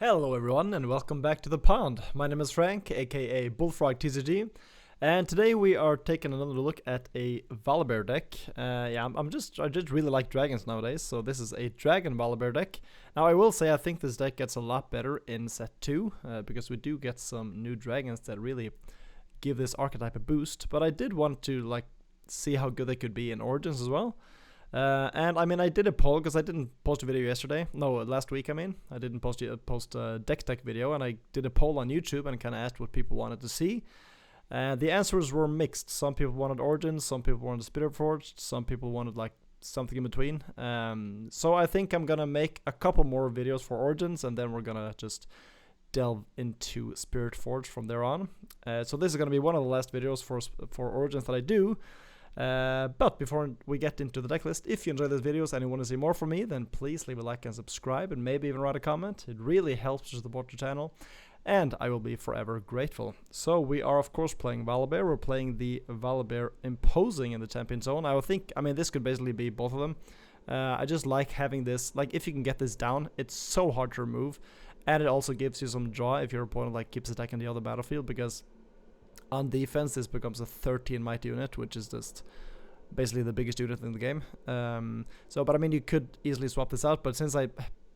Hello everyone and welcome back to the pond. My name is Frank, aka Bullfrog TCG, and today we are taking another look at a Volibear deck. I just really like dragons nowadays, so this is a dragon Volibear deck. Now I will say I think this deck gets a lot better in set 2, because we do get some new dragons that really give this archetype a boost, but I did want to see how good they could be in Origins as well. And I mean, I did a poll because I didn't post a video yesterday. No, last week. I mean, I didn't post a Decktech video, and I did a poll on YouTube and kind of asked what people wanted to see. The answers were mixed. Some people wanted Origins, some people wanted Spirit Forged, some people wanted something in between. So I think I'm gonna make a couple more videos for Origins, and then we're gonna just delve into Spirit Forged from there on. So this is gonna be one of the last videos for Origins that I do. But before we get into the deck list, if you enjoy these videos and you want to see more from me, then please leave a like and subscribe, and maybe even write a comment. It really helps to support the channel, and I will be forever grateful. So we are of course playing Volibear. We're playing the Volibear Imposing in the champion zone. I mean, this could basically be both of them. I just like having this, if you can get this down, it's so hard to remove, and it also gives you some draw if your opponent keeps attacking the other battlefield, because on defense, this becomes a 13 might unit, which is just basically the biggest unit in the game. But I mean, you could easily swap this out, but since I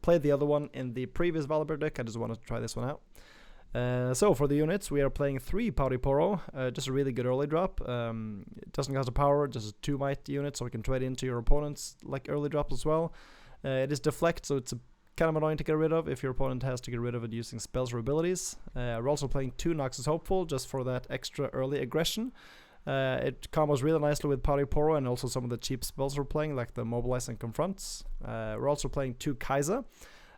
played the other one in the previous Volibear deck, I just wanted to try this one out. So for the units, we are playing 3 Pouty Poro, just a really good early drop. It doesn't cost a power, just a 2 might unit, so we can trade into your opponent's early drops as well. It is deflect, so it's kind of annoying to get rid of if your opponent has to get rid of it using spells or abilities. We're also playing 2 Noxus Hopeful just for that extra early aggression. It combos really nicely with Pouty Poro and also some of the cheap spells we're playing, like the Mobilize and Confronts. We're also playing 2 Kaiser.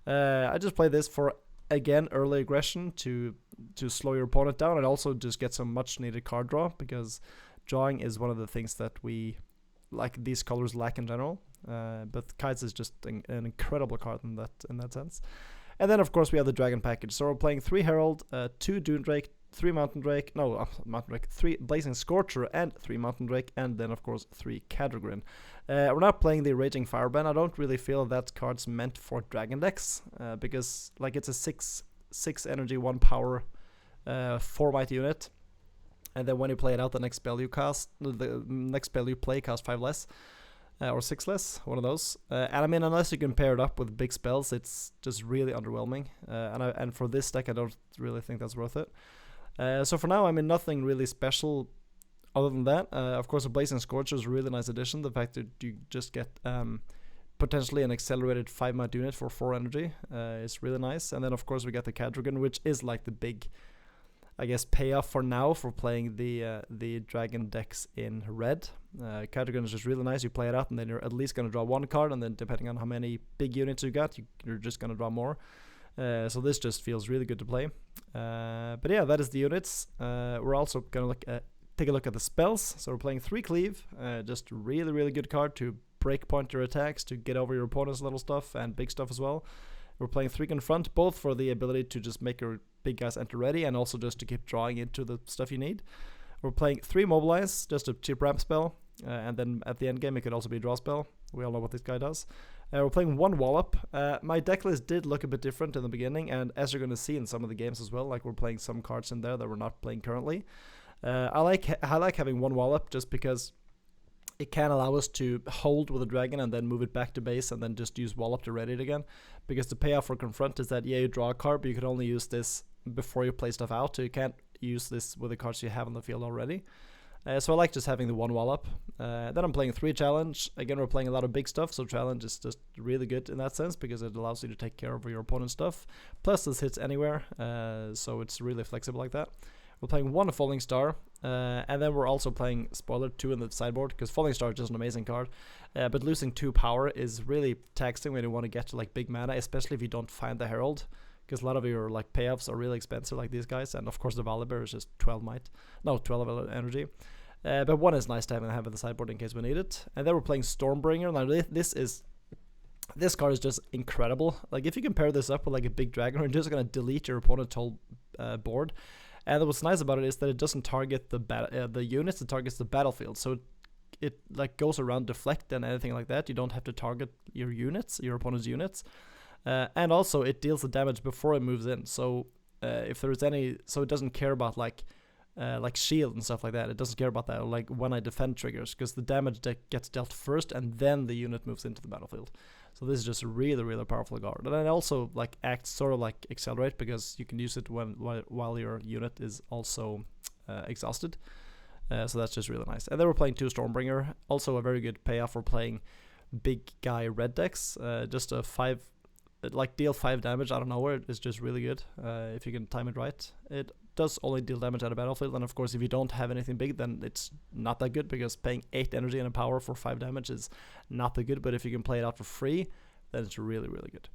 I just play this for, again, early aggression to slow your opponent down, and also just get some much needed card draw, because drawing is one of the things that these colors lack in general. But Kites is just an incredible card in that sense. And then of course we have the Dragon package. So we're playing 3 Herald, 2 Dune Drake, 3 Mountain Drake, 3 Blazing Scorcher and 3 Mountain Drake, and then of course 3 Cadrogrin. We're not playing the Raging Firebrand. I don't really feel that card's meant for Dragon decks, because it's a 6 energy, 1 power, 4 might unit. And then when you play it out, the next spell you play costs 5 less. Or 6 less, one of those. And I mean, unless you can pair it up with big spells, it's just really underwhelming. And for this deck, I don't really think that's worth it. So for now, I mean, nothing really special other than that. Of course, a Blazing Scorcher is a really nice addition. The fact that you just get potentially an accelerated 5 might unit for 4 energy is really nice. And then, of course, we got the Cadrogan, which is the big, I guess, payoff for now for playing the dragon decks in red. Cadrogan is just really nice. You play it out, and then you're at least going to draw 1 card, and then depending on how many big units you got, you're just going to draw more. So this just feels really good to play. But yeah, that is the units. We're also going to take a look at the spells. So we're playing 3 Cleave, just really, really good card to breakpoint your attacks, to get over your opponent's little stuff and big stuff as well. We're playing 3 Confront, both for the ability to just make your big guys enter ready, and also just to keep drawing into the stuff you need. We're playing 3 Mobilize, just a cheap ramp spell, and then at the end game it could also be a draw spell. We all know what this guy does. We're playing 1 Wallop. My deck list did look a bit different in the beginning, and as you're going to see in some of the games as well, we're playing some cards in there that we're not playing currently. I like having 1 Wallop just because it can allow us to hold with a dragon and then move it back to base and then just use Wallop to ready it again. Because the payoff for Confront is that, yeah, you draw a card, but you can only use this before you play stuff out, so you can't use this with the cards you have on the field already. So I like just having the 1 Wallop. Then I'm playing 3 Challenge. Again, we're playing a lot of big stuff, so Challenge is just really good in that sense, because it allows you to take care of your opponent's stuff. Plus, this hits anywhere, so it's really flexible like that. We're playing 1 Falling Star, and then we're also playing, spoiler, 2 in the sideboard, because Falling Star is just an amazing card. But losing 2 power is really taxing when you want to get to big mana, especially if you don't find the Herald, because a lot of your payoffs are really expensive, like these guys. And of course the Volibear is just 12 energy. But 1 is nice to have in the sideboard in case we need it. And then we're playing Stormbringer. Now this card is just incredible. If you compare this up with a big dragon, you're just gonna delete your opponent's whole board. And what's nice about it is that it doesn't target the units; it targets the battlefield. So it goes around deflect and anything like that. You don't have to target your opponent's units. And also it deals the damage before it moves in. So if there is any, so it doesn't care about like shield and stuff like that. It doesn't care about that, or like when I defend triggers, because the damage that gets dealt first and then the unit moves into the battlefield. So this is just a really, really powerful guard. And it also like acts sort of like accelerate, because you can use it while your unit is also exhausted. So that's just really nice. And they were playing 2 Stormbringer, also a very good payoff for playing big guy red decks. Just a 5, like deal 5 damage out of nowhere is just really good if you can time it right. It does only deal damage at a battlefield, and of course if you don't have anything big, then it's not that good, because paying 8 energy and a power for 5 damage is not that good. But if you can play it out for free, then it's really, really good.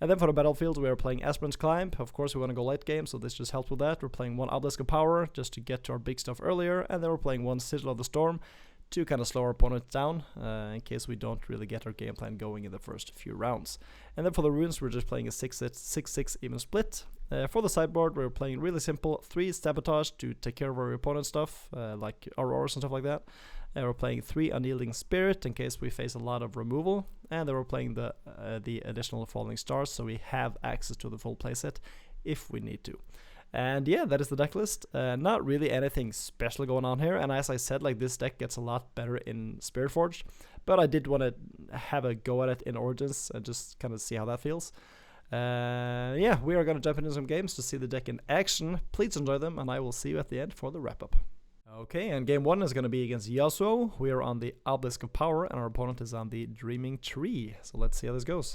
And then for the battlefield, we are playing Aspirant's Climb. Of course, we want to go late game, so this just helps with that. We're playing 1 Obelisk of Power just to get to our big stuff earlier, and then we're playing 1 Sigil of the Storm to kind of slow our opponents down in case we don't really get our game plan going in the first few rounds. And then for the runes, we're just playing a 6-6 even split. For the sideboard, we're playing really simple 3 Sabotage to take care of our opponent's stuff, like Auroras and stuff like that. And we're playing 3 Unyielding Spirit in case we face a lot of removal. And then we're playing the additional Falling Stars, so we have access to the full playset if we need to. And yeah, that is the deck list. Not really anything special going on here. And as I said, like, this deck gets a lot better in Spiritforged, but I did want to have a go at it in Origins and just kind of see how that feels. Yeah, we are going to jump into some games to see the deck in action. Please enjoy them, and I will see you at the end for the wrap-up. Okay, and game 1 is going to be against Yasuo. We are on the Obelisk of Power, and our opponent is on the Dreaming Tree. So let's see how this goes.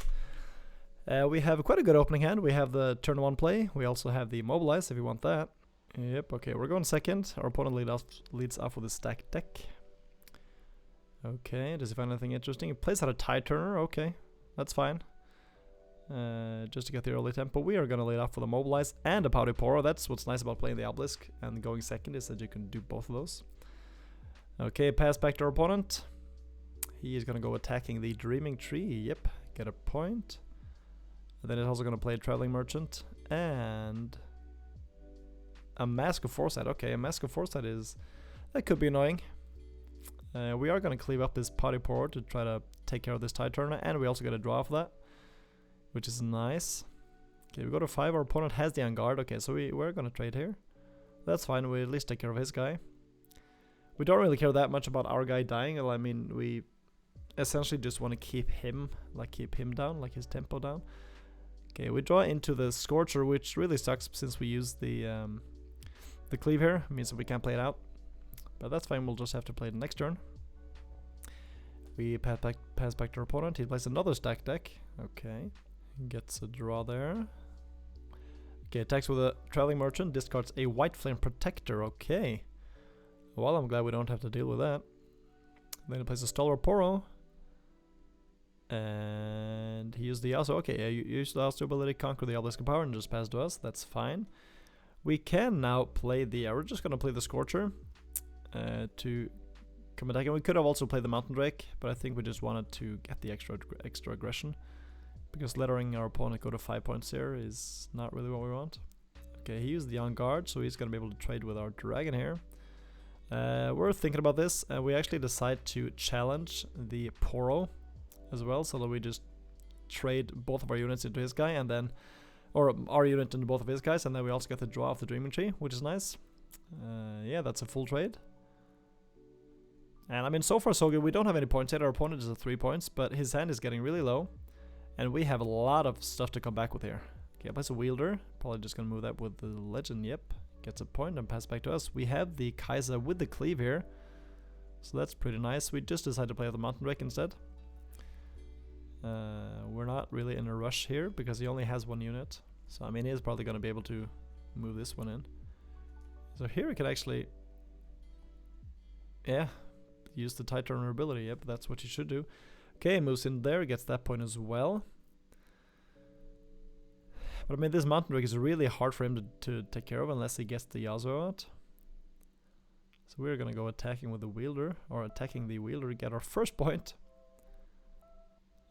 We have quite a good opening hand. We have the turn 1 play. We also have the Mobilize if you want that. Yep, okay, we're going second. Our opponent leads off with a stacked deck. Okay, does he find anything interesting? He plays out a Tide Turner. Okay, that's fine. Just to get the early tempo, we are going to lead off with a Mobilize and a Powder Poro. That's what's nice about playing the Obelisk and going second, is that you can do both of those. Okay, pass back to our opponent. He is going to go attacking the Dreaming Tree. Yep, get a point. And then it's also going to play a Traveling Merchant and a Mask of Foresight. Okay, a Mask of Foresight that could be annoying. We are going to cleave up this Powder Poro to try to take care of this Tide Turner, and we also get a draw for that, which is nice. Okay, we go to 5. Our opponent has the On Guard. Okay, so we're going to trade here. That's fine. We at least take care of his guy. We don't really care that much about our guy dying. I mean, we essentially just want to keep him down, like his tempo down. Okay, we draw into the Scorcher, which really sucks since we use the cleave here. It means that we can't play it out. But that's fine. We'll just have to play the next turn. We pass back to our opponent. He plays another stack deck. Okay. Gets a draw there. Okay, attacks with a Traveling Merchant, discards a White Flame Protector. Okay. Well, I'm glad we don't have to deal with that. Then he plays a Stalwart Poro. And he used the Yasuo. Okay, you used the Yasuo ability, conquer the Obelisk of Power, and just pass to us. That's fine. We can now play we're just going to play the Scorcher to come attack. And we could have also played the Mountain Drake, but I think we just wanted to get the extra aggression, because letting our opponent go to 5 points here is not really what we want. Okay, he used the On Guard, so he's going to be able to trade with our dragon here. We're thinking about this, and we actually decide to challenge the Poro as well, so that we just trade both of our units into his guy, and then, or our unit into both of his guys, and then we also get the draw of the Dreaming Tree, which is nice. Yeah, that's a full trade. And I mean, so far so good. We don't have any points yet. Our opponent is at 3 points, but his hand is getting really low. And we have a lot of stuff to come back with here. Okay, plays a Wielder. Probably just gonna move that with the Legend. Yep, gets a point and pass back to us. We have the Kaiser with the Cleave here, so that's pretty nice. We just decided to play the Mountain Drake instead. We're not really in a rush here because he only has 1 unit. So I mean, he's probably gonna be able to move this one in. So here we can actually, yeah, use the Tide Turner ability. Yep, that's what you should do. Okay, moves in there, gets that point as well. But I mean, this Mountain Drake is really hard for him to take care of unless he gets the Yasuo out. So we're gonna go attacking with the Wielder, or attacking the Wielder to get our first point.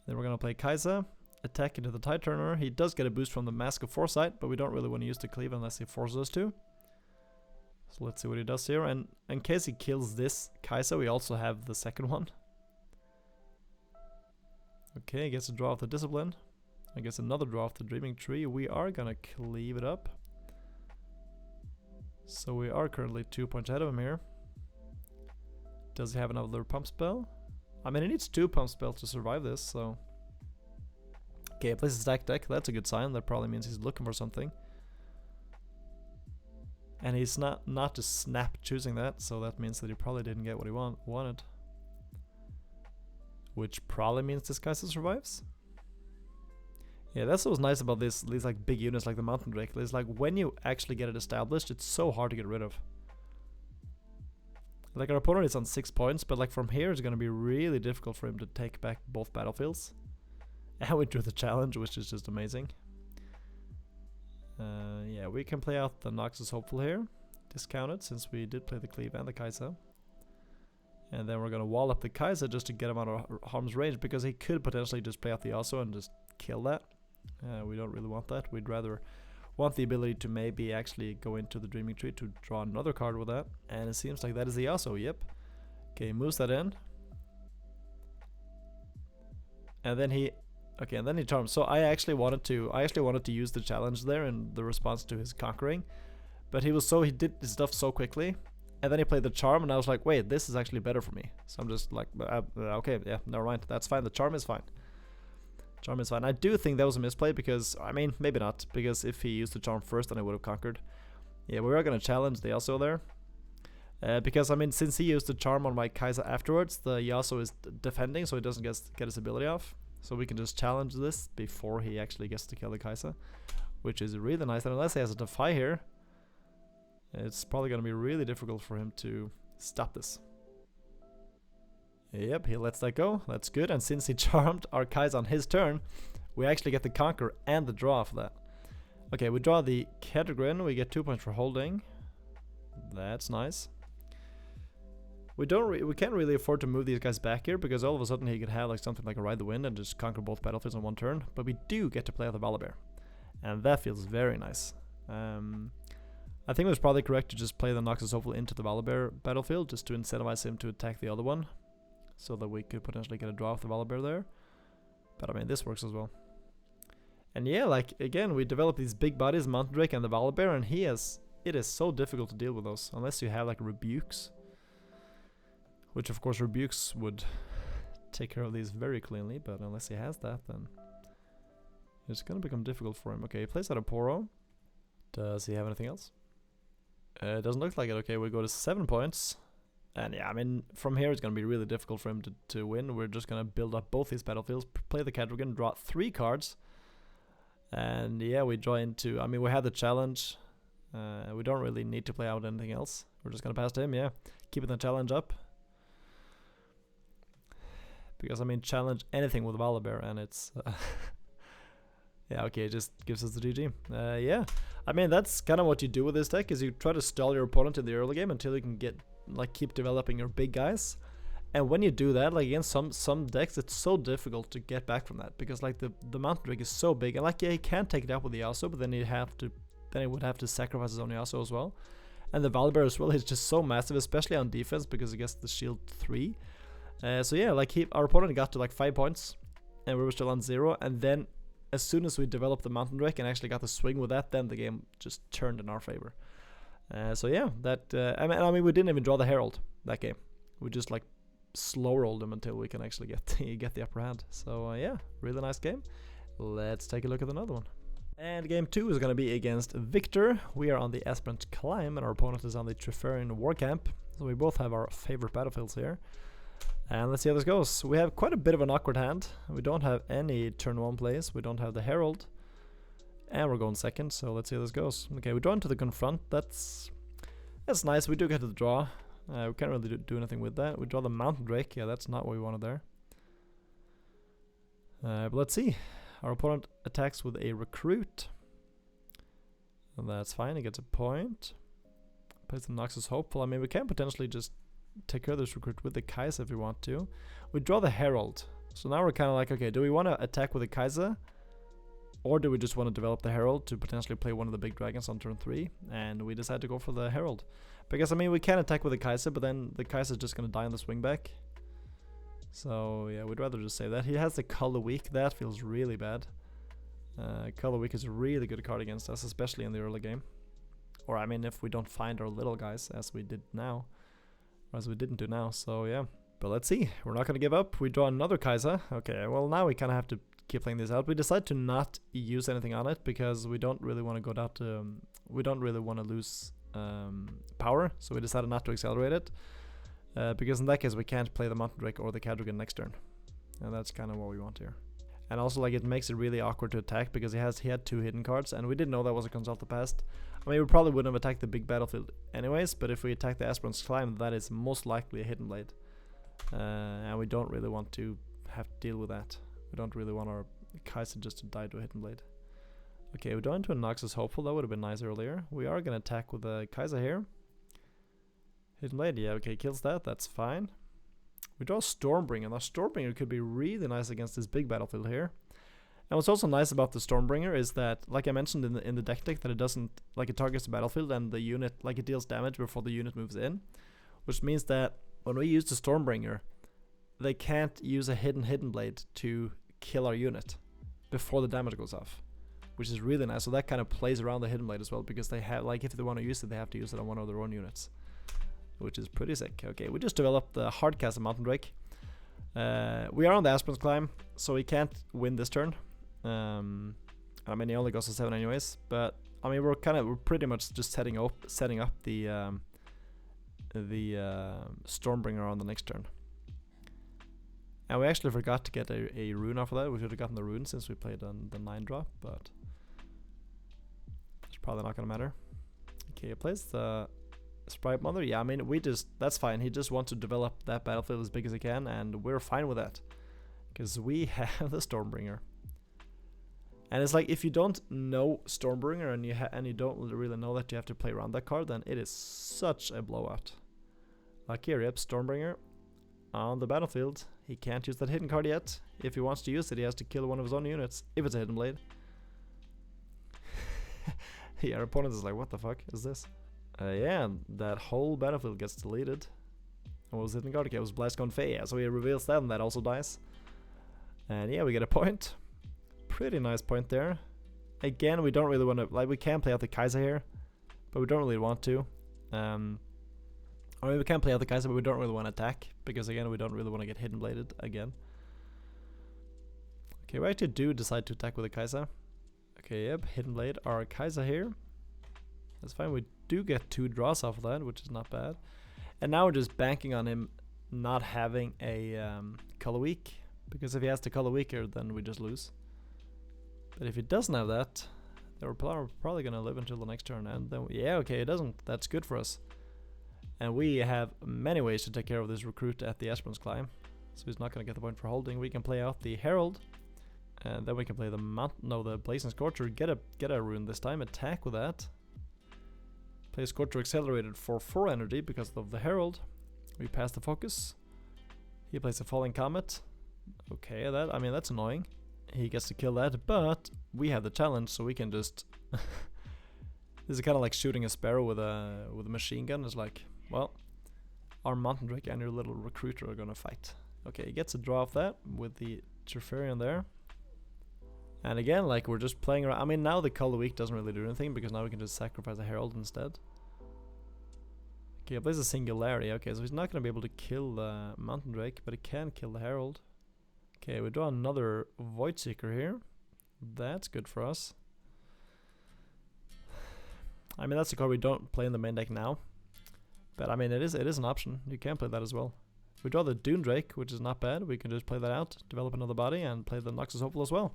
Then we're gonna play Kaiser, attack into the Tide Turner. He does get a boost from the Mask of Foresight, but we don't really want to use the Cleave unless he forces us to. So let's see what he does here. And in case he kills this Kaiser, we also have the second one. Okay, he gets a draw of the Discipline. I guess another draw of the Dreaming Tree. We are gonna cleave it up. So we are currently 2 points ahead of him here. Does he have another pump spell? I mean, he needs 2 pump spells to survive this, so... Okay, he plays his Decktech. That's a good sign. That probably means he's looking for something. And he's not to snap choosing that, so that means that he probably didn't get what he wanted. Which probably means this Kai'Sa survives. Yeah, that's what's nice about these like big units like the Mountain Drake. It's like when you actually get it established, it's so hard to get rid of. Like our opponent is on 6 points, but like from here it's gonna be really difficult for him to take back both battlefields. And we drew the challenge, which is just amazing. Yeah, we can play out the Noxus Hopeful here. Discount it, since we did play the Cleave and the Kai'Sa. And then we're gonna wall up the Kai'Sa just to get him out of harm's range, because he could potentially just play out the Yasuo and just kill that. We don't really want that. We'd rather want the ability to maybe actually go into the Dreaming Tree to draw another card with that. And it seems like that is the Yasuo, yep. Okay, moves that in. And then he... Okay, and then he charms. So I actually wanted to use the challenge there in the response to his conquering. But he did his stuff so quickly. And then he played the charm and I was like, wait, this is actually better for me. So I'm just like, okay, yeah, never mind. That's fine. The charm is fine. Charm is fine. I do think that was a misplay because, I mean, maybe not. Because if he used the charm first, then I would have conquered. Yeah, we are going to challenge the Yasuo there. Because, I mean, since he used the charm on my Kai'Sa afterwards, the Yasuo is defending, so he doesn't get his ability off. So we can just challenge this before he actually gets to kill the Kai'Sa, which is really nice. And unless he has a Defy here, it's probably going to be really difficult for him to stop this. Yep, he lets that go. That's good. And since he charmed our Kai'Sa on his turn, we actually get the conquer and the draw for that. Okay, we draw the Kedgrin. We get 2 points for holding. That's nice. We can't really afford to move these guys back here, because all of a sudden he could have like something like a Ride the Wind and just conquer both battlefields on one turn. But we do get to play out the Volibear, and that feels very nice. I think it was probably correct to just play the Noxus Hopeful into the Volibear battlefield, just to incentivize him to attack the other one, so that we could potentially get a draw off the Volibear there. But I mean, this works as well. And yeah, like again, we develop these big bodies, Mountain Drake and the Volibear, and it is so difficult to deal with those unless you have like rebukes. Which of course rebukes would take care of these very cleanly, but unless he has that, then it's gonna become difficult for him. Okay, he plays out a Poro. Does he have anything else? It doesn't look like it. Okay, we go to 7 points. And yeah, I mean, from here it's gonna be really difficult for him to win. We're just gonna build up both these battlefields, play the Kedgrin, draw 3 cards. And yeah, we draw into, I mean, we have the challenge. We don't really need to play out anything else. We're just gonna pass to him, yeah. Keeping the challenge up. Because, I mean, challenge anything with Volibear and it's... yeah, okay, it just gives us the GG. Yeah, I mean, that's kind of what you do with this deck, is you try to stall your opponent in the early game until you can get, like, keep developing your big guys. And when you do that, like, against some decks, it's so difficult to get back from that. Because, like, the Mountain Drake is so big. And, like, yeah, he can take it out with the Yasuo, but then he would have to sacrifice his own Yasuo as well. And the Volibear as well is just so massive, especially on defense, because it gets the shield 3. So yeah, like our opponent got to like 5 points, and we were still on 0. And then, as soon as we developed the Mountain Drake and actually got the swing with that, then the game just turned in our favor. So yeah, that I mean, we didn't even draw the Herald that game. We just like slow rolled them until we can actually get the upper hand. So yeah, really nice game. Let's take a look at another one. And game 2 is going to be against Viktor. We are on the Aspirant Climb, and our opponent is on the Trifarian War Camp. So we both have our favorite battlefields here. And let's see how this goes. We have quite a bit of an awkward hand. We don't have any turn 1 plays. We don't have the Herald. And we're going second, so let's see how this goes. Okay, we draw into the Confront. That's nice. We do get to the draw. We can't really do anything with that. We draw the Mountain Drake. Yeah, that's not what we wanted there. But let's see. Our opponent attacks with a Recruit. And that's fine. He gets a point. Plays the Noxus Hopeful. I mean, we can potentially just take care of this Recruit with the Kai'Sa if we want to. We draw the Herald. So now we're kind of like, okay, do we want to attack with the Kai'Sa? Or do we just want to develop the Herald to potentially play one of the big dragons on turn 3? And we decide to go for the Herald. Because, I mean, we can attack with the Kai'Sa, but then the Kai'Sa is just going to die on the swing back. So, yeah, we'd rather just say that. He has the Color Weak. That feels really bad. Color Weak is a really good card against us, especially in the early game. Or I mean, if we don't find our little guys, as we did now. Or as we didn't do now, so yeah. But let's see, we're not gonna give up. We draw another Kai'Sa. Okay, well now we kinda have to keep playing this out. We decide to not use anything on it because we don't really want to go down to... we don't really want to lose power, so we decided not to accelerate it. Because in that case we can't play the Mountain Drake or the Cadrigan next turn. And that's kind of what we want here. And also, like, it makes it really awkward to attack because he had 2 hidden cards, and we didn't know that was a Consult the Past. I mean, we probably wouldn't have attacked the big battlefield anyways, but if we attack the Aspirant's Climb, that is most likely a Hidden Blade. And we don't really want to have to deal with that. We don't really want our Kai'Sa just to die to a Hidden Blade. Okay, we draw into a Noxus Hopeful. That would have been nice earlier. We are gonna attack with a Kai'Sa here. Hidden Blade, yeah, okay, kills that. That's fine. We draw Stormbringer. Now Stormbringer could be really nice against this big battlefield here. And what's also nice about the Stormbringer is that, like I mentioned in the deck that it doesn't, like, it targets the battlefield and the unit, like, it deals damage before the unit moves in, which means that when we use the Stormbringer, they can't use a Hidden Blade to kill our unit before the damage goes off, which is really nice. So that kind of plays around the Hidden Blade as well, because they have, like, if they want to use it, they have to use it on one of their own units, which is pretty sick. Okay, we just developed the Hardcast Mountain Drake. We are on the Aspirant's Climb, so we can't win this turn. I mean, he only goes to 7 anyways, but I mean, we're pretty much just setting up the Stormbringer on the next turn. And we actually forgot to get a rune off of that. We should have gotten the rune since we played on the 9-drop, but it's probably not gonna matter. Okay, he plays the Sprite Mother. Yeah, I mean, that's fine. He just wants to develop that battlefield as big as he can, and we're fine with that because we have the Stormbringer. And it's like, if you don't know Stormbringer and you don't really know that you have to play around that card, then it is such a blowout. Like here, yep, Stormbringer on the battlefield. He can't use that hidden card yet. If he wants to use it, he has to kill one of his own units, if it's a Hidden Blade. Yeah, our opponent is like, what the fuck is this? Yeah, that whole battlefield gets deleted. What was hidden card? Okay, it was Blastgone Fae. Yeah, so he reveals that, and that also dies. And yeah, we get a point. Pretty nice point there. Again, we don't really want to, like, we can play out the Kai'Sa here, but we don't really want to. I mean, we can play out the Kai'Sa, but we don't really want to attack, because again, we don't really want to get Hidden Bladed again. Okay, we actually do decide to attack with the Kai'Sa. Okay, yep, Hidden Blade our Kai'Sa here. That's fine, we do get 2 draws off of that, which is not bad. And now we're just banking on him not having a Color Weak, because if he has the Color Weaker, then we just lose. But if he doesn't have that, then we're probably gonna live until the next turn, and then yeah, okay, it doesn't. That's good for us. And we have many ways to take care of this recruit at the Aspirant's Climb, so he's not gonna get the point for holding. We can play out the Herald, and then we can play the Blazing Scorcher. Get a rune this time. Attack with that. Play Scorcher accelerated for 4 energy because of the Herald. We pass the focus. He plays a Falling Comet. Okay, I mean, that's annoying. He gets to kill that, but we have the challenge, so we can just... This is kind of like shooting a sparrow with a machine gun. It's like, well, our Mountain Drake and your little recruiter are gonna fight. Okay, he gets a draw off that with the Trifarian there. And again, like, we're just playing around. I mean, now the Color Weak doesn't really do anything, because now we can just sacrifice a Herald instead. Okay, he plays a Singularity. Okay, so he's not gonna be able to kill the Mountain Drake, but he can kill the Herald. Okay, we draw another Void Seeker here. That's good for us. I mean, that's a card we don't play in the main deck now, but I mean, it is an option. You can play that as well. We draw the Dune Drake, which is not bad. We can just play that out, develop another body, and play the Noxus Hopeful as well.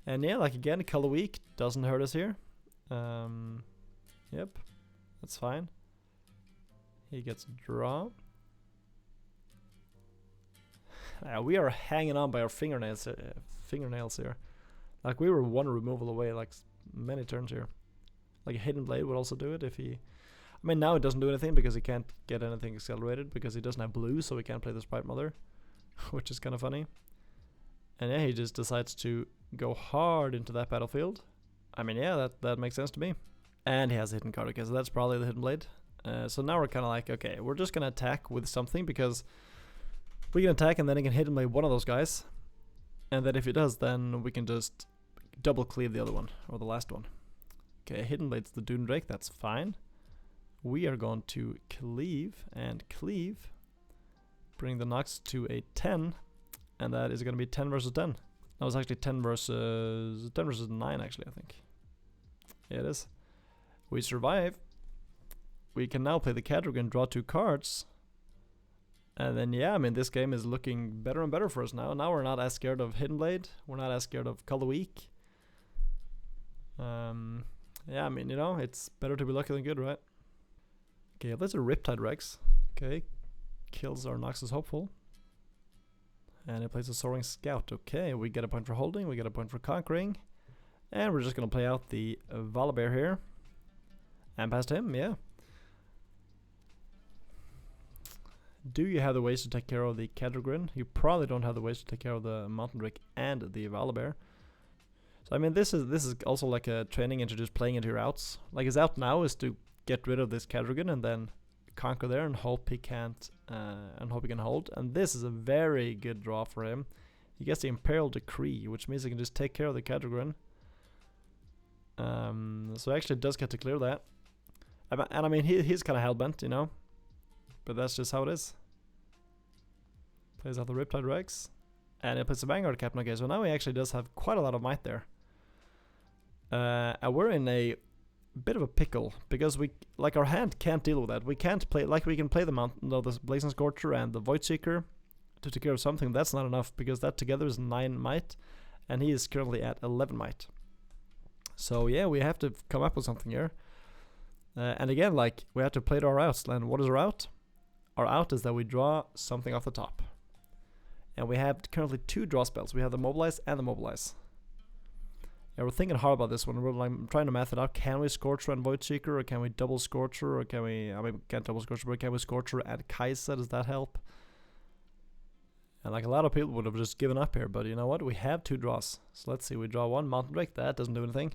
And yeah, like, again, Color Weak doesn't hurt us here. Yep, that's fine. He gets a draw. We are hanging on by our fingernails here. Like, we were 1 removal away, like, many turns here. Like, a Hidden Blade would also do it if he... I mean, now it doesn't do anything because he can't get anything accelerated because he doesn't have blue, so he can't play the Sprite Mother, which is kind of funny. And yeah, he just decides to go hard into that battlefield. I mean, yeah, that makes sense to me. And he has a hidden card, okay, so that's probably the Hidden Blade. So now we're kind of like, okay, we're just going to attack with something because we can attack and then he can Hidden Blade one of those guys. And then if he does, then we can just double cleave the other one, or the last one. Okay, Hidden Blade's the Dune Drake, that's fine. We are going to cleave and cleave, bring the Nox to a 10, and that is going to be 10 versus 10. That was actually 10 versus 9 actually, I think. Yeah, it is. We survive. We can now play the Cadric and draw 2 cards. And then yeah, I mean this game is looking better and better for us now. Now we're not as scared of Hidden Blade. We're not as scared of Color Weak. Yeah, I mean, you know, it's better to be lucky than good, right? Okay, let's do Riptide Rex. Okay, kills our Noxus Hopeful. And it plays a Soaring Scout. Okay, we get a point for holding, we get a point for conquering. And we're just gonna play out the Volibear here. And past him, yeah. Do you have the ways to take care of the Cadrigrin? You probably don't have the ways to take care of the Mountain Drake and the Volibear. So I mean, this is also like a training into just playing into your outs. Like his out now is to get rid of this Cadrigan and then conquer there and hope he can't and hope he can hold. And this is a very good draw for him. He gets the Imperial Decree, which means he can just take care of the Cadrigan. So he actually does get to clear that. And I mean, he's kind of hellbent, you know. But that's just how it is. Plays out the Riptide Rex. And he plays the Vanguard Captain. Okay, so now he actually does have quite a lot of might there. And we're in a bit of a pickle. Because we, like, our hand can't deal with that. We can't play, like we can play the Mountain, no, the Blazing Scorcher and the Void Seeker to take care of something. That's not enough, because that together is 9 might. And he is currently at 11 might. So yeah, we have to come up with something here. And again, like, we have to play to our outs. And what is our out? Our out is that we draw something off the top. And we have currently 2 draw spells. We have the Mobilize and the Mobilize. Yeah, we're thinking hard about this one. We're like trying to math it out. Can we Scorcher and Void Seeker, or can we double Scorcher, or can we, I mean, we can't double Scorcher, but can we Scorcher and Kaisa? Does that help? And like a lot of people would have just given up here, but you know what? We have 2 draws. So let's see, we draw 1 Mountain Drake. That doesn't do anything.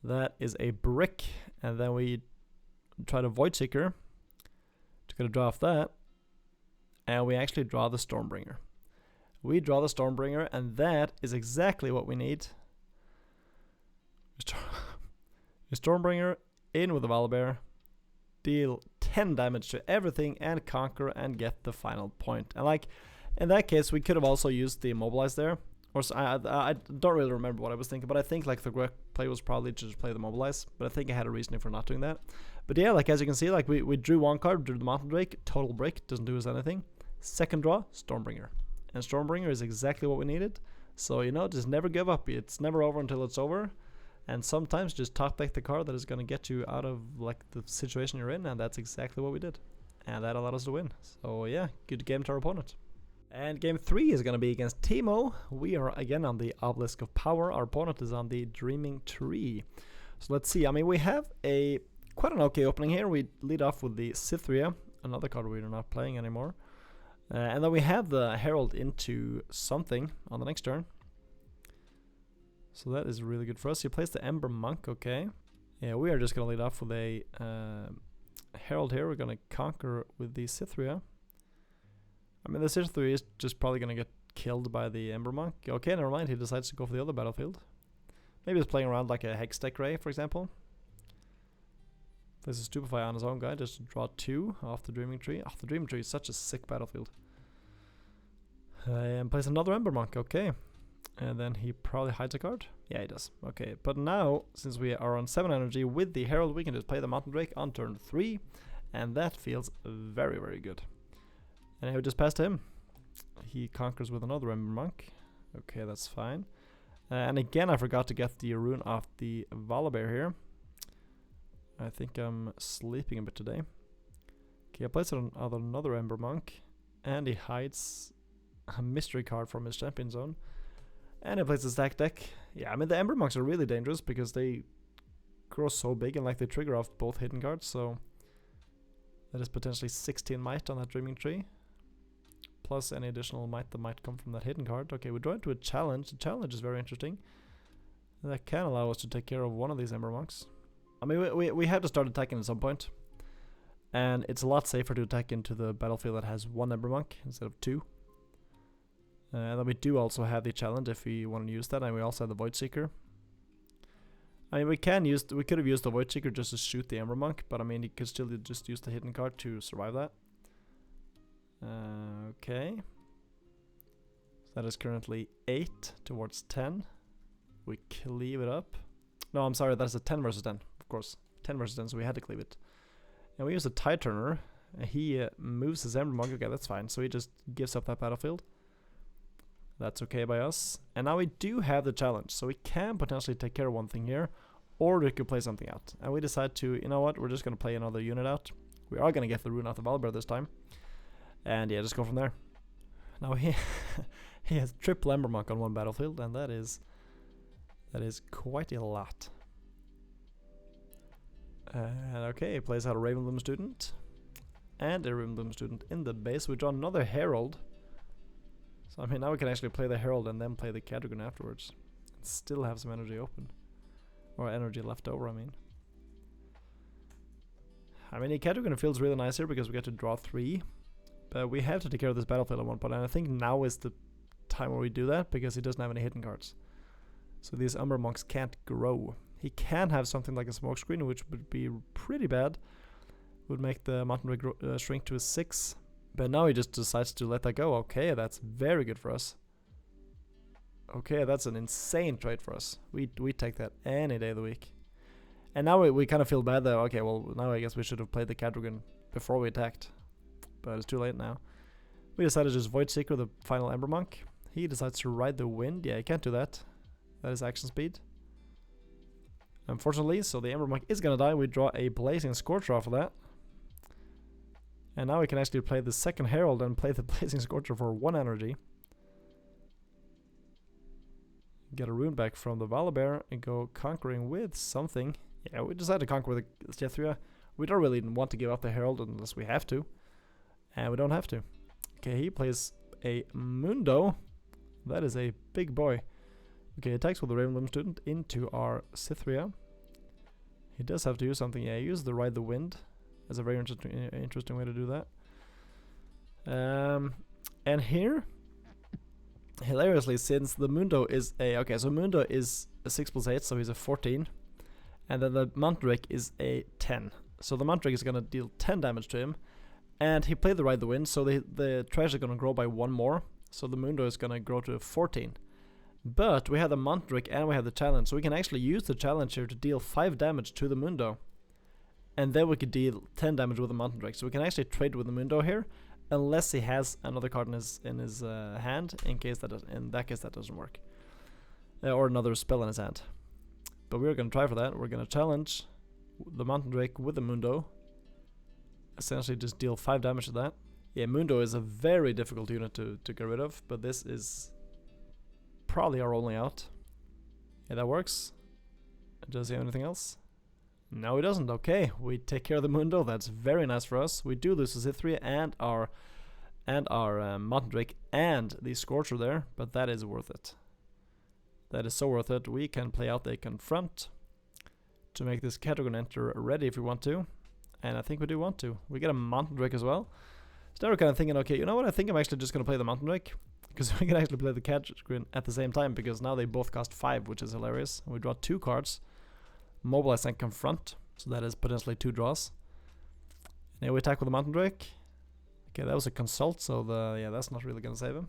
That is a brick. And then we try to Void Seeker to get a draw off that. And we actually draw the Stormbringer. We draw the Stormbringer, and that is exactly what we need. Stormbringer in with the Volibear, deal 10 damage to everything and conquer and get the final point. And like in that case, we could have also used the Immobilize there. Or so I don't really remember what I was thinking, but I think like the correct play was probably to just play the Mobilize. But I think I had a reasoning for not doing that. But yeah, like as you can see, like we drew 1 card, drew the Mountain Drake, total break, doesn't do us anything. Second draw, Stormbringer. And Stormbringer is exactly what we needed. So, you know, just never give up. It's never over until it's over. And sometimes just top deck the card that is going to get you out of like the situation you're in. And that's exactly what we did. And that allowed us to win. So yeah, good game to our opponent. And game 3 is going to be against Teemo. We are again on the Obelisk of Power. Our opponent is on the Dreaming Tree. So let's see. I mean, we have quite an okay opening here. We lead off with the Cythria, another card we're not playing anymore. And then we have the Herald into something on the next turn. So that is really good for us. He plays the Ember Monk, okay. Yeah, we are just going to lead off with a Herald here. We're going to conquer with the Cythria. I mean, the Cythria is just probably going to get killed by the Ember Monk. Okay, never mind. He decides to go for the other battlefield. Maybe he's playing around like a Hex Deck Ray, for example. Plays a Stupefy on his own guy just to draw 2 off the Dreaming Tree. Oh, the Dreaming Tree is such a sick battlefield. And plays another Ember Monk, okay. And then he probably hides a card. Yeah, he does. Okay, but now, since we are on 7 energy with the Herald, we can just play the Mountain Drake on turn 3. And that feels very, very good. And I just passed him. He conquers with another Ember Monk. Okay, that's fine. And again, I forgot to get the rune off the Volibear here. I think I'm sleeping a bit today. Okay, I plays another Ember Monk. And he hides a mystery card from his champion zone. And he plays a stack deck. Yeah, I mean, the Ember Monks are really dangerous because they grow so big and like they trigger off both hidden cards. So that is potentially 16 might on that Dreaming Tree. Plus any additional might that might come from that hidden card. Okay, we draw into a challenge. The challenge is very interesting. That can allow us to take care of one of these Ember Monks. I mean, we have to start attacking at some point. And it's a lot safer to attack into the battlefield that has 1 Ember Monk instead of 2. Then we do also have the challenge if we want to use that, and we also have the Void Seeker. I mean, we could have used the Void Seeker just to shoot the Ember Monk, but I mean, you could still just use the hidden card to survive that. Okay. So that is currently 8 towards 10. We cleave it up. No, I'm sorry, that's a 10 versus 10, of course. 10 versus 10, so we had to cleave it. And we use a Tide Turner. He moves his Ember Monk. Okay, that's fine. So he just gives up that battlefield. That's okay by us. And now we do have the challenge, so we can potentially take care of one thing here, or we could play something out. And we decide to, you know what, we're just going to play another unit out. We are going to get the rune out of Volibear this time. And yeah, just go from there. Now he has triple Ember Monk on one battlefield, and that is quite a lot. And okay, he plays out a Ravenloom Student and a Ravenloom Student in the base. We draw another Herald. So I mean, now we can actually play the Herald and then play the Cadogan afterwards. And still have some energy open. Or energy left over, I mean. The Cadogan feels really nice here because we get to draw 3. But we have to take care of this battlefield at one point. And I think now is the time where we do that because he doesn't have any hidden cards. So these Ember Monks can't grow. He can have something like a Smokescreen, which would be pretty bad. Would make the Mountain Drake shrink to a 6. But now he just decides to let that go. Okay, that's very good for us. Okay, that's an insane trade for us. We take that any day of the week. And now we kind of feel bad though. Okay, well, now I guess we should have played the Cadogan before we attacked. But it's too late now. We decided to just Void Seeker the final Ember Monk. He decides to ride the wind. Yeah, he can't do that. That is action speed. Unfortunately, so the Ember Monk is gonna die. We draw a Blazing Scorcher off of that. And now we can actually play the second Herald and play the Blazing Scorcher for 1 energy. Get a rune back from the Volibear and go conquering with something. Yeah, we decided to conquer with the Jethria. We don't really want to give up the Herald unless we have to. And we don't have to. Okay, he plays a Mundo. That is a big boy. Okay, attacks with the Ravenloom Student into our Cythria. He does have to use something. Yeah, use the Ride the Wind. That's a very interesting way to do that. And here, hilariously, since the Mundo is a... Okay, so Mundo is a 6+8, so he's a 14. And then the Mandrake is a 10. So the Mandrake is going to deal 10 damage to him. And he played the Ride the Wind, so the trash is going to grow by 1 more. So the Mundo is going to grow to a 14. But we have the Mandrake and we have the challenge, so we can actually use the challenge here to deal 5 damage to the Mundo. And then we could deal 10 damage with the Mountain Drake. So we can actually trade with the Mundo here, unless he has another card in his hand, in that case that doesn't work. Or another spell in his hand. But we're going to try for that. We're going to challenge the Mountain Drake with the Mundo. Essentially just deal 5 damage to that. Yeah, Mundo is a very difficult unit to get rid of, but this is probably our only out. Yeah, that works. Does he have anything else? No, he doesn't. Okay, we take care of the Mundo. That's very nice for us. We do lose the Cythria and our Mountain Drake and the Scorcher there, but that is worth it. That is so worth it. We can play out a Confront to make this Cadogan enter ready if we want to, and I think we do want to. We get a Mountain Drake as well. So now we're kind of thinking, okay, you know what? I think I'm actually just going to play the Mountain Drake, because we can actually play the Cadogan at the same time, because now they both cost 5, which is hilarious. And we draw 2 cards. Mobilize and Confront, so that is potentially 2 draws. And we attack with the Mountain Drake. Okay, that was a Consult, so that's not really gonna save him.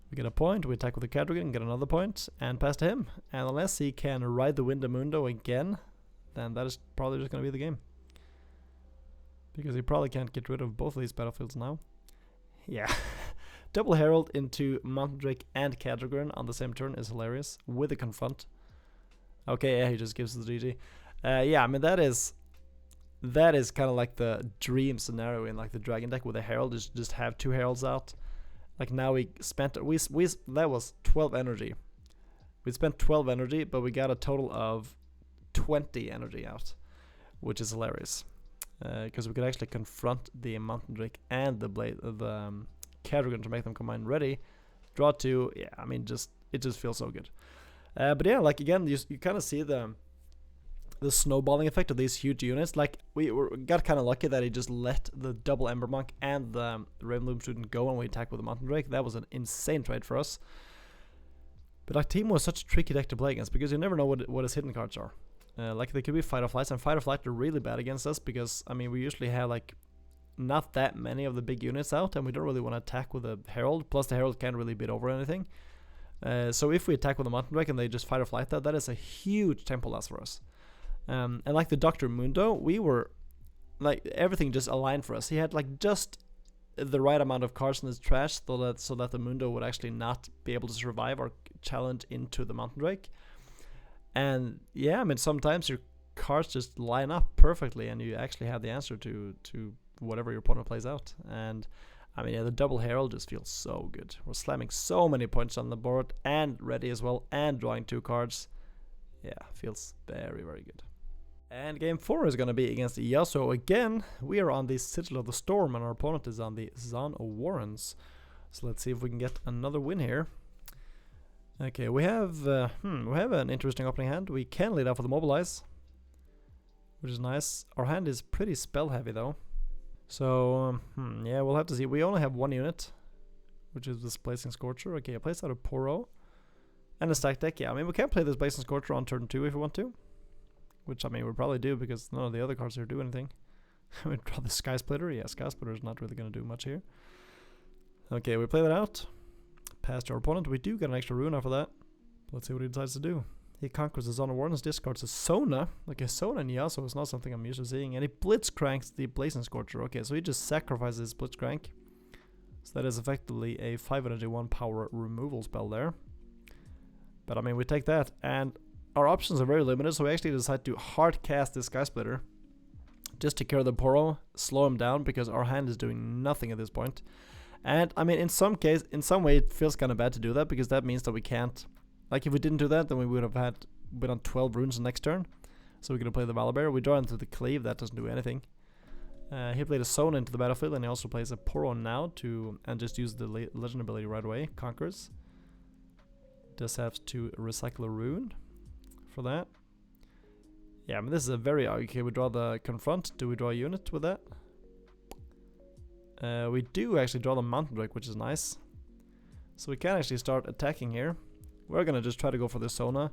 We get a point, we attack with the Cadogan, get another point, and pass to him. And unless he can ride the Wind Mundo again, then that is probably just gonna be the game. Because he probably can't get rid of both of these battlefields now. Yeah. Double Herald into Mountain Drake and Cadogan on the same turn is hilarious, with a Confront. Okay, yeah, he just gives us the GG. Yeah, I mean that is kind of like the dream scenario in like the Dragon deck with a Herald. Just have 2 Heralds out. Like now we spent that was 12 energy. We spent 12 energy, but we got a total of 20 energy out, which is hilarious. Because we could actually confront the Mountain Drake and the Cadogan to make them combine ready. Draw 2. Yeah, I mean it just feels so good. But yeah, like again, you kind of see the the snowballing effect of these huge units. Like, got kind of lucky that he just let the double Ember Monk and the Ravenloom student go, and we attacked with the Mountain Drake. That was an insane trade for us. But like, Teemo was such a tricky deck to play against, because you never know what his hidden cards are. Like, they could be Fight or Flights, and Fight or Flight are really bad against us, because, I mean, we usually have like not that many of the big units out, and we don't really want to attack with a Herald, plus the Herald can't really beat over anything. So if we attack with a Mountain Drake and they just Fight or Flight that is a huge tempo loss for us. And like the Dr. Mundo, we were like, everything just aligned for us. He had like just the right amount of cards in his trash so that the Mundo would actually not be able to survive our challenge into the Mountain Drake. And yeah, I mean, sometimes your cards just line up perfectly and you actually have the answer to whatever your opponent plays out. And I mean, yeah, the double Herald just feels so good. We're slamming so many points on the board and ready as well, and drawing 2 cards. Yeah, feels very, very good. And game 4 is going to be against Yasuo again. We are on the Sigil of the Storm, and our opponent is on the Zone of Warrants. So let's see if we can get another win here. Okay, we have an interesting opening hand. We can lead off with a Mobilize, which is nice. Our hand is pretty spell heavy though. So, yeah, we'll have to see. We only have 1 unit, which is this Blazing Scorcher. Okay, I place out a Poro and a stack deck. Yeah, I mean, we can play this Blazing Scorcher on turn 2 if we want to. Which, I mean, we'll probably do, because none of the other cards here do anything. We draw the Sky Splitter. Yeah, Sky Splitter is not really going to do much here. Okay, we play that out. Pass to our opponent. We do get an extra rune off of that. Let's see what he decides to do. He conquers the Zone of Warrants, discards a Sona. Like, a Sona in Yasuo is not something I'm used to seeing. And he Blitzcranks the Blazing Scorcher. Okay, so he just sacrifices Blitzcrank. So that is effectively a 5 energy 1 power removal spell there. But, I mean, we take that, and our options are very limited, so we actually decide to hard cast this Sky Splitter. Just to care the Poro, slow him down, because our hand is doing nothing at this point. And, I mean, in some way, it feels kind of bad to do that, because that means that we can't... Like, if we didn't do that, then we would have been on 12 runes the next turn. So we're going to play the Volibear. We draw into the Cleave, that doesn't do anything. He played a Sona into the battlefield, and he also plays a Poro now and just use the Legend ability right away. Conquers. Does have to recycle a rune for that. Yeah, I mean, this is a very... Okay, we draw the Confront. Do we draw a unit with that? We do actually draw the Mountain Drake, which is nice. So we can actually start attacking here. We're gonna just try to go for the Sona.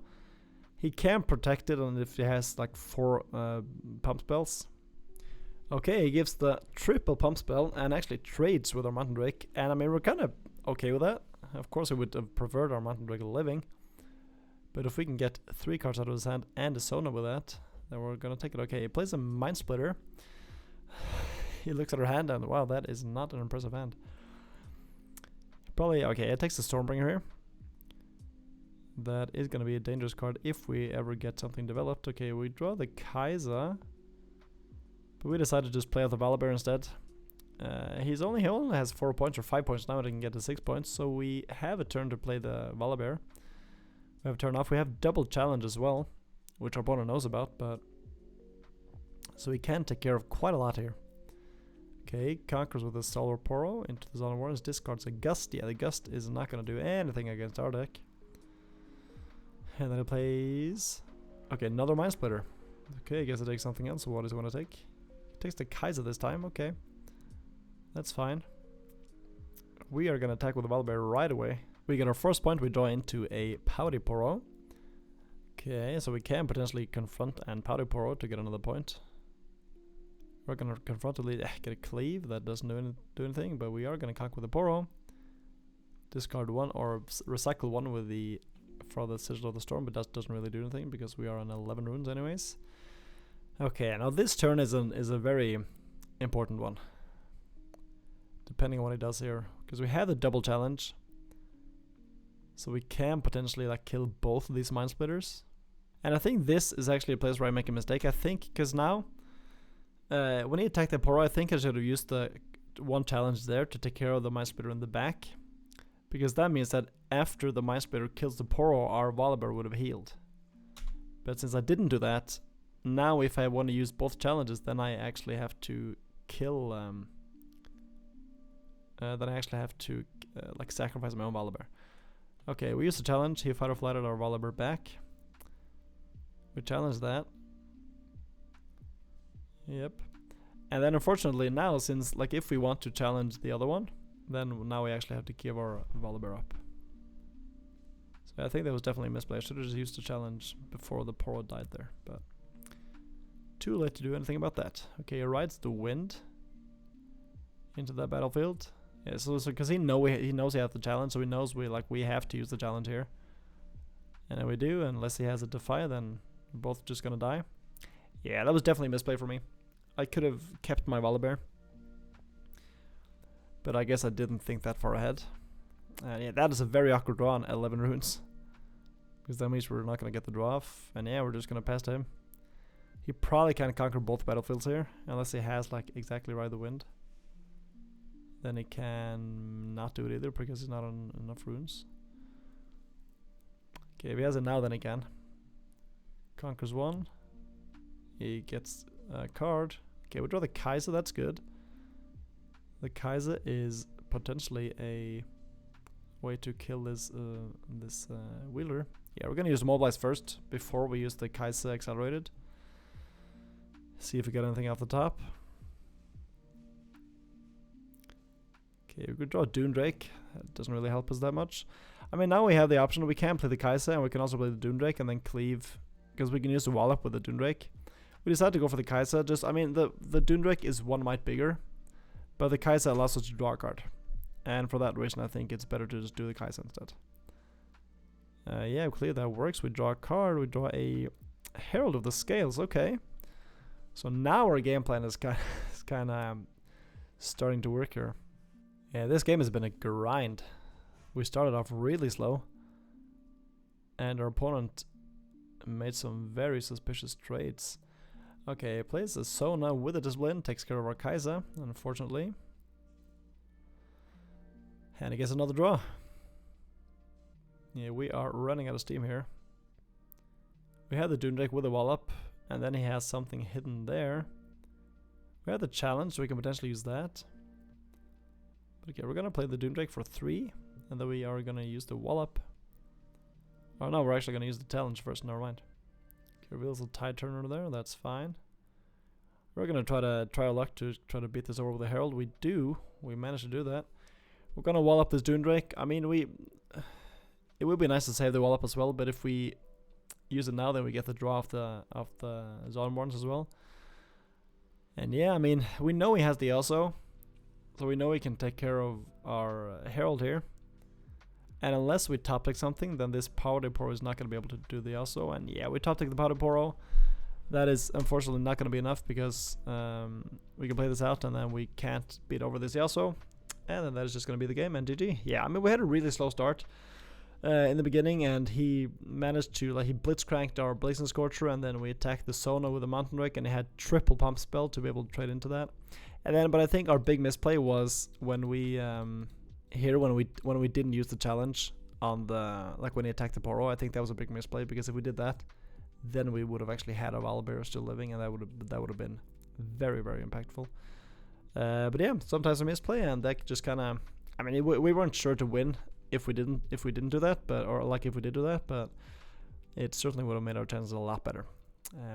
He can protect it, and if he has like 4 pump spells. Okay, he gives the triple pump spell and actually trades with our Mountain Drake. And I mean, we're kind of okay with that. Of course, we would have preferred our Mountain Drake living. But if we can get 3 cards out of his hand and a Sona with that, then we're gonna take it. Okay, he plays a Mind Splitter. He looks at our hand and wow, that is not an impressive hand. Probably, okay, it takes the Stormbringer here. That is gonna be a dangerous card if we ever get something developed. Okay, we draw the Kaiser. But we decided to just play out the Volibear instead. He only has 4 points or 5 points now, and he can get to 6 points. So we have a turn to play the Volibear. We have a turn off. We have double challenge as well, which our opponent knows about, but so we can take care of quite a lot here. Okay, conquers with a Solar Poro into the Zone of Warrants, discards a Gust. Yeah, the Gust is not going to do anything against our deck. And then it plays... Okay, another Mind Splitter. Okay, I guess it takes something else. So what does it want to take? It takes the Kaiser this time. Okay. That's fine. We are going to attack with the Volibear right away. We get our first point. We draw into a Pouty Poro. Okay, so we can potentially confront and Pouty Poro to get another point. We're going to confront get a Cleave. That doesn't do anything, but we are going to conquer with the Poro. Discard 1 or recycle 1 with the... for the Sigil of the Storm, but that doesn't really do anything because we are on 11 runes anyways. Okay, now this turn is a very important one, depending on what he does here, because we have the double challenge, so we can potentially like kill both of these Mind Splitters. And I think this is actually a place where I make a mistake. I think because now when he attacked the Poro, I think I should have used the 1 challenge there to take care of the Mind Splitter in the back. Because that means that after the Mind Splitter kills the Poro, our Volibear would have healed. But since I didn't do that, now if I want to use both challenges, then I actually have to kill... like sacrifice my own Volibear. Okay, we use the challenge. He Fight or Flighted our Volibear back. We challenge that. Yep. And then unfortunately now, since like if we want to challenge the other one, then now we actually have to give our Volibear up. So I think that was definitely a misplay. I should have just used the challenge before the Poro died there, but too late to do anything about that. Okay, he rides the wind into that battlefield. Yeah, so because he knows he has the challenge, so he knows we have to use the challenge here. And then we do, unless he has a Defy, then we're both just gonna die. Yeah, that was definitely a misplay for me. I could have kept my Volibear, but I guess I didn't think that far ahead. And yeah, that is a very awkward draw on 11 runes, because that means we're not gonna get the draw off. And yeah, we're just gonna pass to him. He probably can't conquer both battlefields here, unless he has like exactly Ride the Wind. Then he can not do it either because he's not on enough runes. Okay, if he has it now, then he can. Conquers one. He gets a card. Okay, we draw the Kaiser, that's good. The Kaiser is potentially a way to kill this Wheeler. Yeah, we're gonna use Mobilize first before we use the Kaiser accelerated. See if we get anything off the top. Okay, we could draw Dune Drake. That doesn't really help us that much. I mean, now we have the option. We can play the Kaiser and we can also play the Dune Drake and then cleave, because we can use the Wallop with the Dune Drake. We decided to go for the Kaiser. Just, I mean, the Dune Drake is one might bigger, but the Kaiser allows us to draw a card. And for that reason, I think it's better to just do the Kaiser instead. Yeah, clearly that works. We draw a card. We draw a Herald of the Scales. Okay. So now our game plan is kind of starting to work here. Yeah, this game has been a grind. We started off really slow, and our opponent made some very suspicious trades. Okay, plays a Sona with a Discipline, takes care of our Kaiser, unfortunately. And he gets another draw. Yeah, we are running out of steam here. We have the Dune Drake with a Wallop, and then he has something hidden there. We have the challenge, so we can potentially use that. But okay, we're gonna play the Dune Drake for 3, and then we are gonna use the Wallop. Oh no, we're actually gonna use the challenge first, never mind. Okay, reveals a Tide Turner there, that's fine. We're gonna try our luck to try to beat this over with the Herald. We managed to do that. We're gonna Wallop this Dune Drake. I mean, it would be nice to save the Wallop as well, but if we use it now, then we get the draw of the Zonborns as well. And yeah, I mean, we know he has the Yasuo, so we know he can take care of our Herald here. And unless we top deck something, then this Powder Poro is not going to be able to do the Yasuo. And yeah, we top deck the Powder Poro. That is unfortunately not going to be enough, because we can play this out and then we can't beat over this Yasuo. And then that is just going to be the game, and GG. Yeah, I mean, we had a really slow start in the beginning, and he managed to, like, he blitzcranked our Blazing Scorcher, and then we attacked the Sona with a Mountain Drake, and he had triple pump spell to be able to trade into that. And then, but I think our big misplay was when we when we didn't use the challenge on the, like, when he attacked the Poro. I think that was a big misplay, because if we did that, then we would have actually had a Volibear still living, and that would have been very, very impactful. But yeah, sometimes we misplay, and that just kind of, I mean, we weren't sure to win if we didn't do that, but, or like if we did do that, but it certainly would have made our chances a lot better.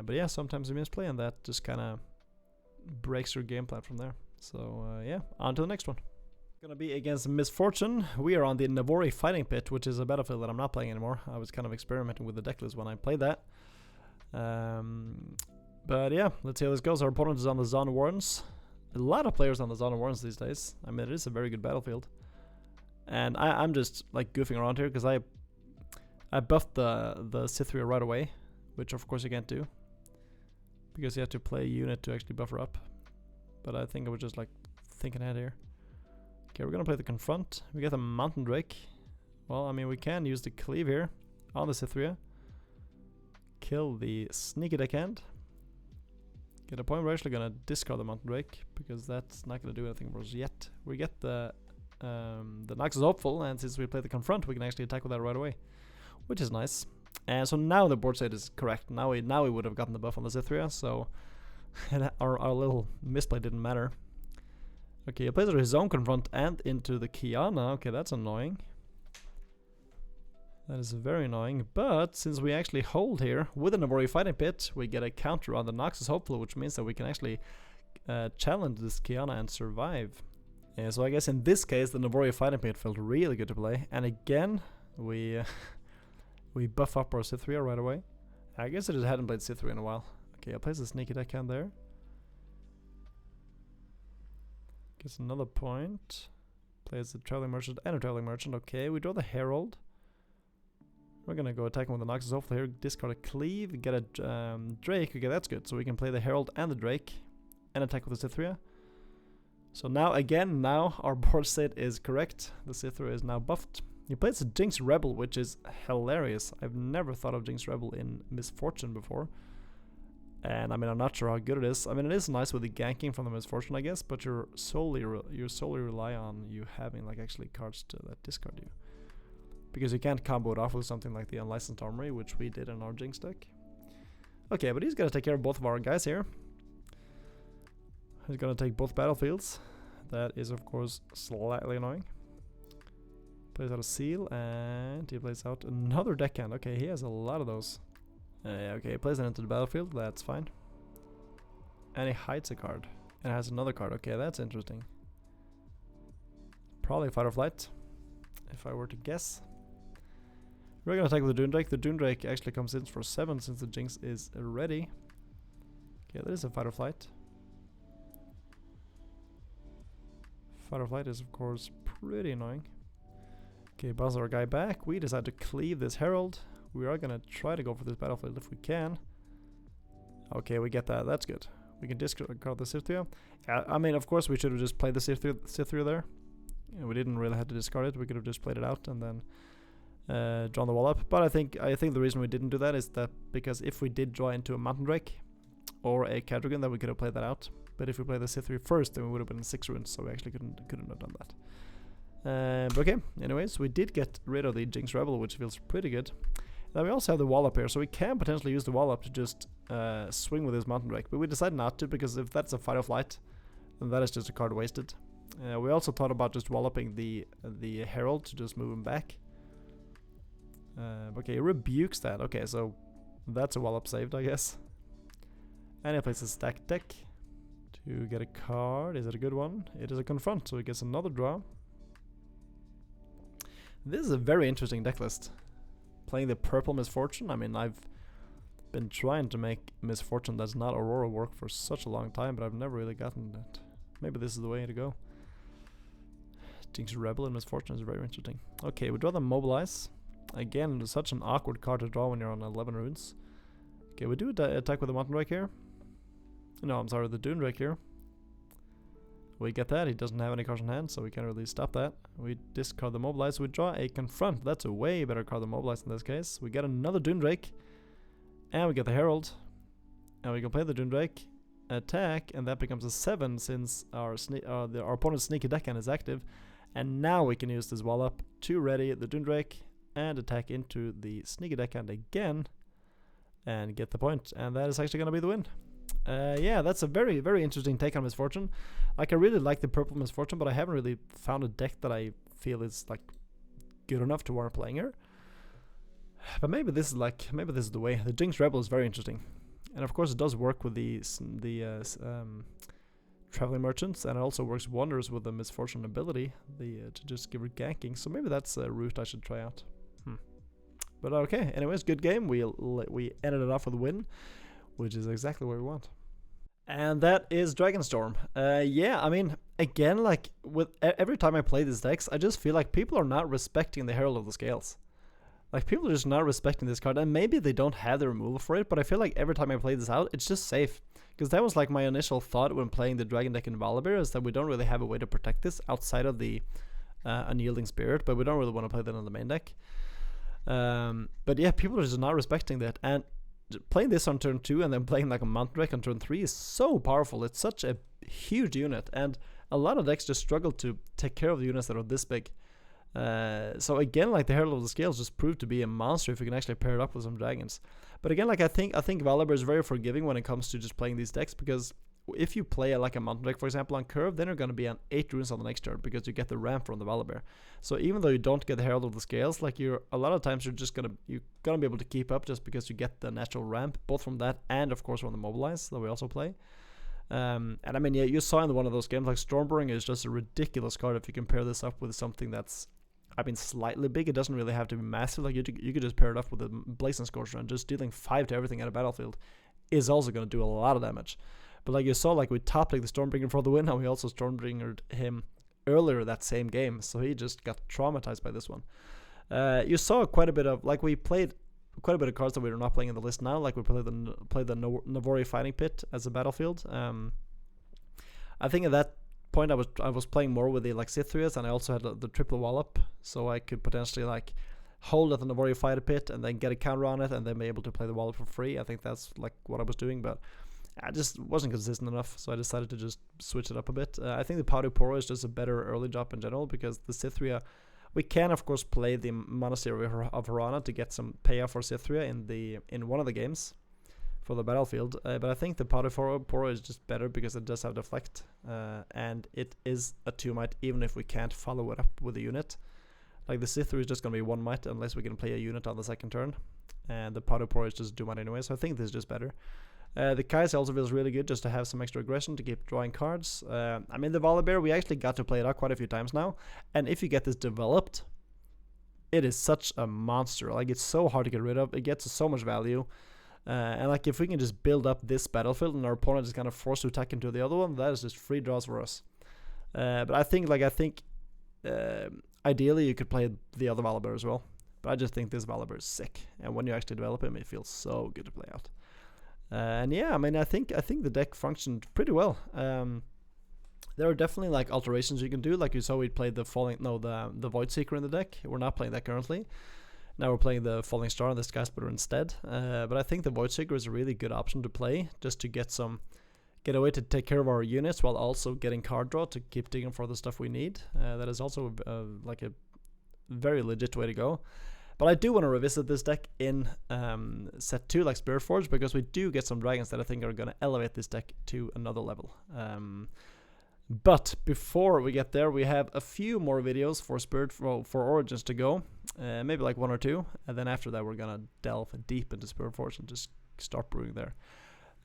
But yeah, sometimes we misplay, and that just kind of breaks your game plan from there. So yeah, on to the next one. Gonna be against Misfortune. We are on the Navori Fighting Pit, which is a battlefield that I'm not playing anymore. I was kind of experimenting with the Decklist when I played that. But yeah, let's see how this goes. Our opponent is on the Zon Warrants. A lot of players on the Zon Warrants these days. I mean, it is a very good battlefield. And I'm just like goofing around here because I buffed the Cytherea right away, which of course you can't do, because you have to play a unit to actually buffer up. But I think I was just like thinking ahead here. Okay, we're gonna play the Confront. We get a Mountain Drake. Well, I mean, we can use the Cleave here on the Cytherea. Kill the Sneaky Deckhand. Get a point. We're actually gonna discard the Mountain Drake, because that's not gonna do anything for us yet. We get the Noxus Hopeful, and since we play the Confront, we can actually attack with that right away, which is nice. And so now the board state is correct. Now we would have gotten the buff on the Cytherea, so our little misplay didn't matter. Okay, he plays his own Confront and into the Kiana. Okay, that's annoying. That is very annoying, but since we actually hold here with an Navori Fighting Pit, we get a counter on the Noxus hopefully, which means that we can actually challenge this Kiana and survive. So I guess in this case the Navori Fighting Pit felt really good to play, and again we we buff up our Cithria right away. I guess I just hadn't played Cithria in a while. Okay, I'll place a sneaky deckhand there. Gets another point. Plays the Traveling Merchant and a Traveling Merchant. Okay, we draw the Herald. We're gonna go attacking with the Noxus hopefully here. Discard a Cleave, get a Drake. Okay, that's good. So we can play the Herald and the Drake and attack with the Cithria. So now again, our board state is correct. The Cithria is now buffed. He plays a Jinx Rebel, which is hilarious. I've never thought of Jinx Rebel in Misfortune before. And I mean, I'm not sure how good it is. I mean, it is nice with the ganking from the Misfortune, I guess, but you solely rely on you having like actually cards that discard you, because you can't combo it off with something like the Unlicensed Armory, which we did in our Jinx deck. Okay, but he's gonna take care of both of our guys here. He's gonna take both battlefields. That is of course slightly annoying. Plays out a Seal and he plays out another deckhand. Okay, he has a lot of those. Okay, he plays it into the battlefield, that's fine. And he hides a card and has another card. Okay, that's interesting. Probably Fight or Flight, if I were to guess. We're gonna attack with the Doomdrake. The Doomdrake actually comes in for 7 since the Jinx is ready. Okay, that is a Fight or Flight. Fight or Flight is of course pretty annoying. Okay, bounce our guy back. We decide to cleave this Herald. We are gonna try to go for this battlefield if we can. Okay, we get that. That's good. We can discard the Cithria. I mean, of course, we should have just played the Cithria there. Yeah, we didn't really have to discard it. We could have just played it out and then drawn the wall up. But I think the reason we didn't do that is that because if we did draw into a Mountain Drake or a Cadragon, then we could have played that out. But if we played the Cithria first, then we would have been in 6 runes, so we actually couldn't have done that. But okay, anyways, we did get rid of the Jinx Rebel, which feels pretty good. Then we also have the wall up here, so we can potentially use the wall up to just swing with this Mountain Drake. But we decided not to, because if that's a Fight or Flight, then that is just a card wasted. We also thought about just walloping the Herald to just move him back. Okay, he rebukes that. Okay, so that's a wallop saved, I guess. And he plays a Decktech to get a card. Is it a good one? It is a Confront, so he gets another draw. This is a very interesting deck list. Playing the purple Misfortune. I mean, I've been trying to make Misfortune that's not Aurora work for such a long time, but I've never really gotten that. Maybe this is the way to go. Jinx Rebel and Misfortune is very interesting. Okay, we draw the Mobilize. Again, it's such an awkward card to draw when you're on 11 runes. Okay, we do attack with the Mountain Drake here. No, I'm sorry, the Doomdrake here. We get that. He doesn't have any cards in hand, so we can't really stop that. We discard the Mobilize. We draw a Confront. That's a way better card than Mobilize in this case. We get another Doomdrake. And we get the Herald. And we can play the Doomdrake, attack, and that becomes a 7 since our opponent's Sneaky Deckhand is active. And now we can use this wall up to ready the Doomdrake and attack into the Sneaky Deckhand again and get the point. And that is actually going to be the win. Yeah, that's a very, very interesting take on Misfortune. Like, I really like the purple Misfortune, but I haven't really found a deck that I feel is like good enough to warrant playing her. But maybe this is the way. The Jinx Rebel is very interesting, and of course it does work with the Traveling Merchants, and it also works wonders with the Misfortune ability, to just give her ganking. So maybe that's a route I should try out. But okay, anyways, good game. We ended it off with a win, which is exactly what we want. And that is Dragonstorm. Yeah, I mean, again, like, with every time I play these decks, I just feel like people are not respecting the Herald of the Scales. Like, people are just not respecting this card, and maybe they don't have the removal for it, but I feel like every time I play this out, it's just safe. Because that was like my initial thought when playing the Dragon deck in Volibear, is that we don't really have a way to protect this outside of the Unyielding Spirit, but we don't really want to play that on the main deck. But yeah, people are just not respecting that, and playing this on turn 2 and then playing like a Mountain Drake on turn 3 is so powerful. It's such a huge unit, and a lot of decks just struggle to take care of the units that are this big. So again, like, the Herald of the Scales just proved to be a monster if you can actually pair it up with some dragons. But again, like, I think Volibear is very forgiving when it comes to just playing these decks, because if you play like a mountain deck, for example, on curve, then you're going to be on 8 runes on the next turn because you get the ramp from the Volibear. So even though you don't get the Herald of the Scales, like a lot of times you're gonna be able to keep up just because you get the natural ramp, both from that and of course from the Mobilize that we also play. And I mean, yeah, you saw in one of those games, like Stormbringer is just a ridiculous card if you compare this up with something that's, I mean, slightly big. It doesn't really have to be massive. Like you could just pair it up with a Blazing Scorcher, and just dealing 5 to everything at a battlefield is also going to do a lot of damage. But like you saw, like we top like the Stormbringer for the win, and we also Stormbringered him earlier that same game, so he just got traumatized by this one. You saw quite a bit of, like we played quite a bit of cards that we are not playing in the list now. Like we played the Navori Fighting Pit as a battlefield. I think at that point I was playing more with the like Cithrias, and I also had the triple wallop, so I could potentially like hold at the Navori Fighting Pit and then get a counter on it and then be able to play the wallop for free. I think that's like what I was doing, but I just wasn't consistent enough, so I decided to just switch it up a bit. I think the Powder Poro is just a better early drop in general, because the Cithria, we can of course play the Monastery of Harana to get some payoff for Cithria in one of the games for the battlefield, but I think the Powder Poro is just better because it does have Deflect, and it is a 2-might even if we can't follow it up with a unit. Like the Cithria is just going to be 1 might unless we can play a unit on the second turn, and the Powder Poro is just 2-might anyway, so I think this is just better. The Kaiser also feels really good just to have some extra aggression to keep drawing cards. I mean, the Volibear, we actually got to play it out quite a few times now, and if you get this developed, it is such a monster. Like, it's so hard to get rid of. It gets so much value, and like if we can just build up this battlefield and our opponent is kind of forced to attack into the other one, that is just free draws for us. But I think ideally you could play the other Volibear as well, but I just think this Volibear is sick, and when you actually develop him, it feels so good to play out. And yeah, I mean, I think the deck functioned pretty well. There are definitely like alterations you can do. Like you saw, we played the Void Seeker in the deck. We're not playing that currently. Now we're playing the Falling Star and the Sky Splitter instead. But I think the Void Seeker is a really good option to play, just to get a way to take care of our units while also getting card draw to keep digging for the stuff we need. That is also like a very legit way to go. But I do want to revisit this deck in set 2, like Spirit Forge, because we do get some dragons that I think are going to elevate this deck to another level. But before we get there, we have a few more videos for Origins to go, maybe like 1 or 2, and then after that we're going to delve deep into Spirit Forge and just start brewing there.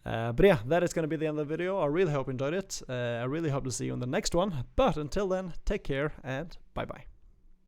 But yeah, that is going to be the end of the video. I really hope you enjoyed it. I really hope to see you in the next one. But until then, take care and bye-bye.